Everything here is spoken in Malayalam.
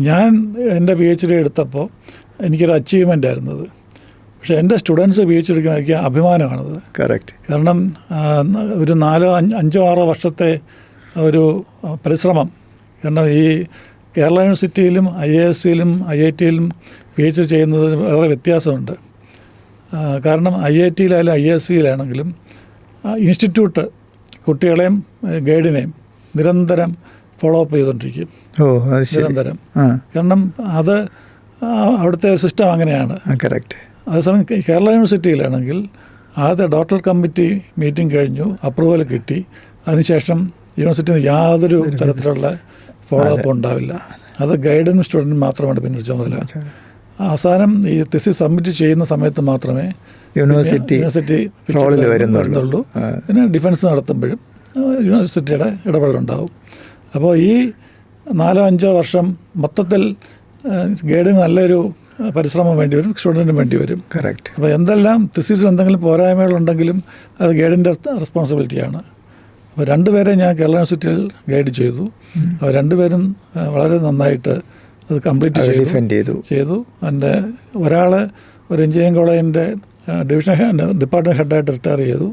ഞാൻ എൻ്റെ PhD എടുത്തപ്പോൾ എനിക്കൊരു അച്ചീവ്മെൻ്റ് ആയിരുന്നത്. പക്ഷേ എൻ്റെ സ്റ്റുഡൻസ് PhD എടുക്കാൻ എനിക്ക് അഭിമാനമാണത്. കറക്റ്റ്. കാരണം ഒരു 4-5-6 വർഷത്തെ ഒരു പരിശ്രമം. കാരണം ഈ കേരള യൂണിവേഴ്സിറ്റിയിലും IISc-യിലും IIT-യിലും PhD ചെയ്യുന്നത് വളരെ വ്യത്യാസമുണ്ട്. കാരണം IIT-യിലായാലും IISc-യിലാണെങ്കിലും ഇൻസ്റ്റിറ്റ്യൂട്ട് കുട്ടികളെയും ഗൈഡിനെയും നിരന്തരം ഫോളോ അപ്പ് ചെയ്തുകൊണ്ടിരിക്കും. നിരന്തരം. കാരണം അത് അവിടുത്തെ സിസ്റ്റം അങ്ങനെയാണ്. കറക്റ്റ്. അതേസമയം കേരള യൂണിവേഴ്സിറ്റിയിലാണെങ്കിൽ ആദ്യത്തെ ഡോക്ടറൽ കമ്മിറ്റി മീറ്റിംഗ് കഴിഞ്ഞു, അപ്രൂവൽ കിട്ടി, അതിനുശേഷം യൂണിവേഴ്സിറ്റിയിൽ നിന്ന് യാതൊരു തരത്തിലുള്ള ഫോളോ അപ്പ് ഉണ്ടാവില്ല. അത് ഗൈഡും സ്റ്റുഡൻറ്റും മാത്രമാണ് പിന്നെ ചുമതല. അവസാനം ഈ തിസിസ് സബ്മിറ്റ് ചെയ്യുന്ന സമയത്ത് മാത്രമേ യൂണിവേഴ്സിറ്റി റോളിൽ വരുന്നുള്ളൂ. പിന്നെ ഡിഫൻസ് നടത്തുമ്പോഴും യൂണിവേഴ്സിറ്റിയുടെ ഇടപെടലുണ്ടാവും. അപ്പോൾ ഈ 4-5 വർഷം മൊത്തത്തിൽ ഗൈഡിന് നല്ലൊരു പരിശ്രമം വേണ്ടി വരും, സ്റ്റുഡൻറ്റിന് വേണ്ടി വരും. കറക്റ്റ്. അപ്പോൾ എന്തെല്ലാം തിസിസിൽ എന്തെങ്കിലും പോരായ്മകളുണ്ടെങ്കിലും അത് ഗൈഡിൻ്റെ റെസ്പോൺസിബിലിറ്റിയാണ്. അപ്പോൾ 2 പേരെ ഞാൻ കേരള യൂണിവേഴ്സിറ്റിയിൽ ഗൈഡ് ചെയ്തു. അവർ 2 പേരും വളരെ നന്നായിട്ട് അത് കംപ്ലീറ്റ് ചെയ്തു. എൻ്റെ ഒരാൾ ഒരു എഞ്ചിനീയറിംഗ് കോളേജിൻ്റെ ഡിപ്പാർട്ട്മെൻറ്റ് ഹെഡായിട്ട് റിട്ടയർ ചെയ്തു.